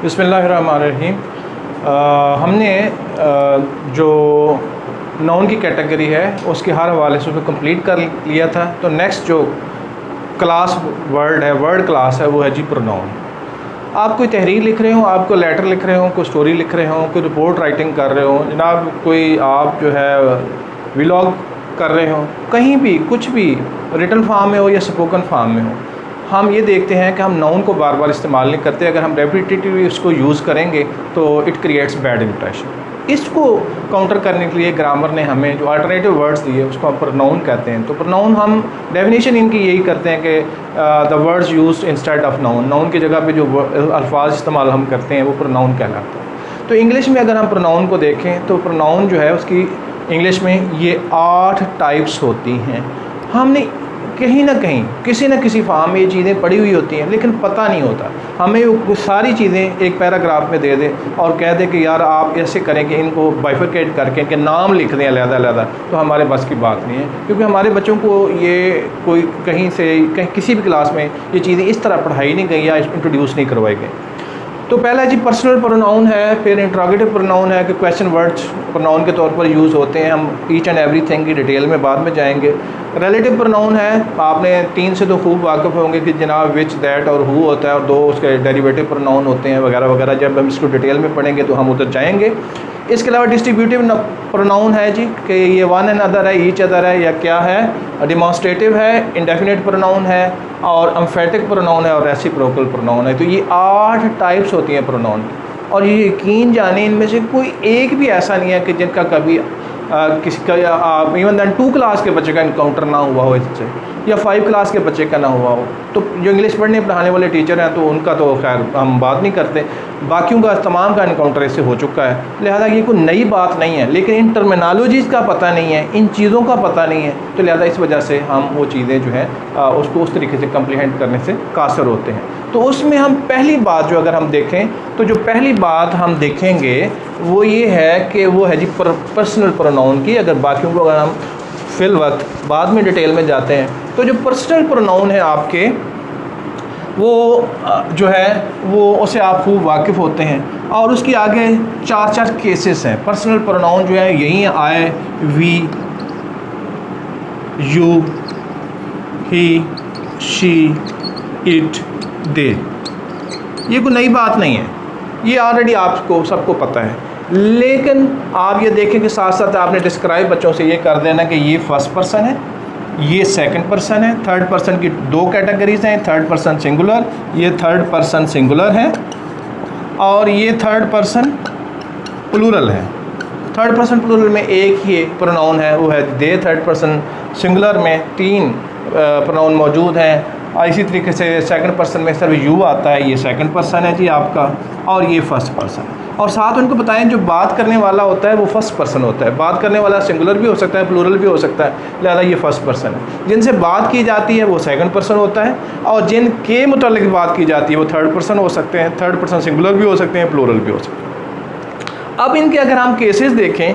बिस्मिल्लाहिर्रहमानिर्रहीम। हमने जो नाउन की कैटेगरी है उसके हर हवाले से उसको कंप्लीट कर लिया था। तो नेक्स्ट जो क्लास वर्ड है, वर्ड क्लास है, वो है जी प्रोनाउन। आप कोई तहरीर लिख रहे हो, आप कोई लेटर लिख रहे हो, कोई स्टोरी लिख रहे हो, कोई रिपोर्ट राइटिंग कर रहे हो, जनाब कोई आप जो है व्लॉग कर रहे हो, कहीं भी कुछ भी रिटन फॉर्म में हो या स्पोकन फॉर्म में हो, हम ये देखते हैं कि हम नाउन को बार बार इस्तेमाल नहीं करते। अगर हम रेपिटेटिवली उसको यूज़ करेंगे तो इट क्रिएट्स बैड इंप्रेशन। इसको काउंटर करने के लिए ग्रामर ने हमें जो अल्टरनेटिव वर्ड्स दिए उसको हम प्रोनाउन कहते हैं। तो प्रोनाउन हम डेफिनेशन इनकी यही करते हैं कि the words used instead of noun, noun की जगह पे जो अल्फाज इस्तेमाल हम करते हैं वो प्रोनाउन कहलाता है। तो इंग्लिश में अगर हम प्रोनाउन को देखें तो प्रोनाउन जो है उसकी इंग्लिश में ये 8 टाइप्स होती हैं। हमने कहीं ना कहीं किसी न किसी फॉर्म में ये चीज़ें पड़ी हुई होती हैं लेकिन पता नहीं होता। हमें वो सारी चीज़ें एक पैराग्राफ में दे दे और कह दे कि यार आप ऐसे करें कि इनको बाइफरकेट करके इनके नाम लिख दें अलग-अलग, तो हमारे बस की बात नहीं है, क्योंकि हमारे बच्चों को ये कोई कहीं से किसी भी क्लास में ये चीज़ें इस तरह पढ़ाई नहीं गई या इंट्रोड्यूस नहीं करवाई गई। तो पहला जी पर्सनल प्रोनाउन है, फिर इंट्रोगेटिव प्रोनाउन है कि क्वेश्चन वर्ड्स प्रोनाउन के तौर पर यूज़ होते हैं। हम ईच एंड एवरीथिंग की डिटेल में बाद में जाएंगे। रिलेटिव प्रोनाउन है, आपने 3 से तो खूब वाकिफ़ होंगे कि जनाब विच, दैट और हु होता है और 2 उसके डेरिवेटिव प्रोनाउन होते हैं वगैरह वगैरह। जब हम इसको डिटेल में पढ़ेंगे तो हम उधर जाएंगे। इसके अलावा डिस्ट्रीब्यूटिव प्रोनाउन है जी कि ये वन एंड अदर है, ईच अदर है या क्या है। डिमॉन्स्ट्रेटिव है, इंडेफिनिट प्रोनाउन है और एम्फेटिक प्रोनाउन है और रेसिप्रोकल प्रोनाउन है। तो ये 8 टाइप्स होती हैं प्रोनाउन की, और ये यकीन जाने इनमें से कोई एक भी ऐसा नहीं है कि जिनका कभी किसी का इवन दैन 2 क्लास के बच्चे का इनकाउंटर ना हुआ हो इससे, या 5 क्लास के बच्चे का ना हुआ हो। तो जो इंग्लिश पढ़ने पढ़ाने वाले टीचर हैं तो उनका तो खैर हम बात नहीं करते, बाकियों का तमाम का इनकाउंटर इससे हो चुका है। लिहाजा ये कोई नई बात नहीं है, लेकिन इन टर्मिनोलॉजीज़ का पता नहीं है, इन चीज़ों का पता नहीं है, तो लिहाजा इस वजह से हम वो चीज़ें जो है उसको उस तरीके से कम्प्लीमेंट करने से कासर होते हैं। तो उसमें हम पहली बात जो अगर हम देखें तो जो पहली बात हम देखेंगे वो ये है कि वो है जी पर्सनल प्रोनाउन की। अगर बाकियों को अगर हम फिल वक्त बाद में डिटेल में जाते हैं तो जो पर्सनल प्रोनाउन है आपके वो जो है वो उससे आप खूब वाकिफ़ होते हैं, और उसकी आगे 4 केसेस हैं। पर्सनल प्रोनाउन जो है यही I, we, you, he, she, it, they. ये कोई नई बात नहीं है, ये ऑलरेडी आपको सबको पता है। लेकिन आप ये देखें कि साथ साथ आपने डिस्क्राइब बच्चों से ये कर देना कि ये फर्स्ट पर्सन है, ये सेकंड पर्सन है। थर्ड पर्सन की 2 कैटेगरीज हैं, थर्ड पर्सन सिंगुलर, ये थर्ड पर्सन सिंगुलर है, और ये थर्ड पर्सन प्लूरल है। थर्ड पर्सन प्लूरल में एक ही प्रोनाउन है, वो है दे। थर्ड पर्सन सिंगुलर में 3 प्रोनाउन मौजूद हैं। और इसी तरीके से सेकंड पर्सन में सिर्फ यू आता है, ये सेकंड पर्सन है जी आपका, और ये फर्स्ट पर्सन है। और साथ उनको बताएं जो बात करने वाला होता है वो फर्स्ट पर्सन होता है। बात करने वाला सिंगुलर भी हो सकता है, प्लूरल भी हो सकता है, लिहाजा ये फर्स्ट पर्सन है। जिनसे बात की जाती है वो सेकंड पर्सन होता है, और जिनके मुतालिक बात की जाती है वो थर्ड पर्सन हो सकते हैं। थर्ड पर्सन सिंगुलर भी हो सकते हैं, प्लूरल भी हो सकते हैं। अब इनके अगर हम केसेस देखें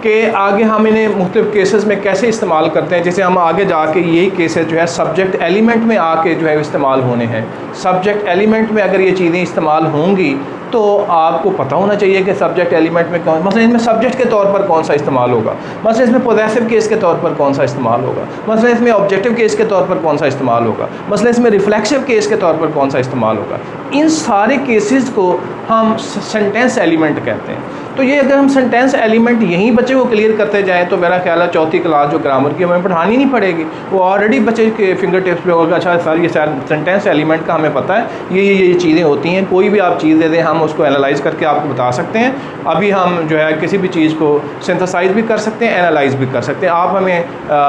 कि आगे हम इन्हें मुख्तलिफ केसेस में कैसे इस्तेमाल करते हैं, जैसे हम आगे जाके यही केसेस जो है सब्जेक्ट एलिमेंट में आके जो है इस्तेमाल होने हैं। सब्जेक्ट एलिमेंट में अगर ये चीज़ें इस्तेमाल होंगी तो आपको पता होना चाहिए कि सब्जेक्ट एलिमेंट में कौन, मतलब इसमें सब्जेक्ट के तौर पर कौन सा इस्तेमाल होगा, मतलब इसमें पोजेसिव केस के तौर पर कौन सा इस्तेमाल होगा, मतलब इसमें ऑब्जेक्टिव केस के तौर पर कौन सा इस्तेमाल होगा, मतलब इसमें रिफ्लेक्सिव केस के तौर पर कौन सा इस्तेमाल होगा। इन सारे केसेस को हम सेंटेंस एलिमेंट कहते हैं। तो ये अगर हम सेंटेंस एलिमेंट यहीं बच्चे को क्लियर करते जाएँ तो मेरा ख्याल है 4th क्लास जो ग्रामर की हमें पढ़ानी नहीं पड़ेगी, वो ऑलरेडी बच्चे के फिंगर टिप्स पे होगा। अच्छा सर ये सेंटेंस एलिमेंट का हमें पता है, ये चीज़ें होती हैं। कोई भी आप चीज़ दे दें हम उसको एनालाइज़ करके आपको बता सकते हैं। अभी हम जो है किसी भी चीज़ को सिंथेसाइज भी कर सकते हैं, एनालाइज भी कर सकते हैं। आप हमें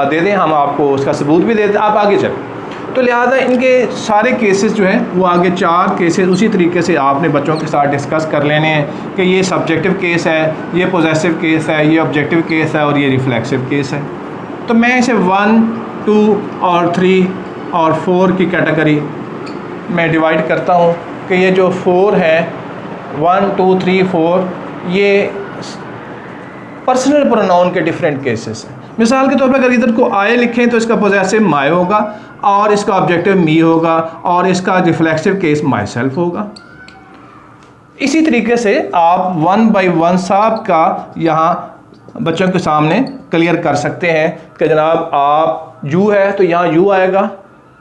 दे दें, हम आपको उसका सबूत भी दे दें, आप आगे चलें। तो लिहाजा इनके सारे केसेस जो हैं वो आगे 4 केसेस उसी तरीके से आपने बच्चों के साथ डिस्कस कर लेने हैं कि ये सब्जेक्टिव केस है, ये पॉजेसिव केस है, ये ऑब्जेक्टिव केस है और ये रिफ्लेक्सिव केस है। तो मैं इसे 1, 2 और 3 और 4 की कैटेगरी में डिवाइड करता हूँ कि ये जो 4 है 1, 2, 3, 4 ये पर्सनल प्रोनाउन के डिफरेंट केसेस हैं। मिसाल के तौर पर अगर इधर को आए लिखें तो इसका पॉजेसिव माय होगा और इसका ऑब्जेक्टिव मी होगा और इसका रिफ्लेक्सिव केस माई सेल्फ होगा। इसी तरीके से आप 1 बाय 1 साहब का यहाँ बच्चों के सामने क्लियर कर सकते हैं कि जनाब आप यू है तो यहाँ यू आएगा,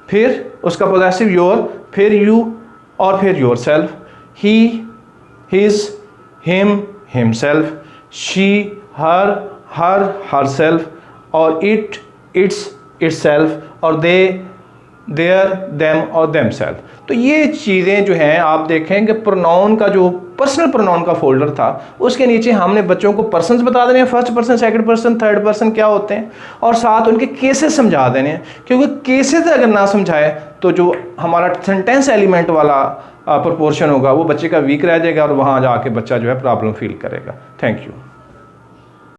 फिर उसका पोजेसिव योर, फिर यू और फिर your self, he, his, him, himself, she, her, her self, और इट, इट्स, इटसेल्फ, और दे, देयर, देम और देम सेल्फ। तो ये चीज़ें जो हैं आप देखें कि प्रोनाउन का जो पर्सनल प्रोनाउन का फोल्डर था उसके नीचे हमने बच्चों को पर्सन्स बता देने हैं, first person, second person, third person क्या होते हैं, और साथ उनके केसेस समझा देने हैं, क्योंकि केसेस अगर ना समझाए तो जो हमारा सेंटेंस एलिमेंट वाला प्रोपोर्शन होगा वो बच्चे का वीक रह जाएगा और वहाँ जाके बच्चा जो है प्रॉब्लम फील करेगा। Thank you.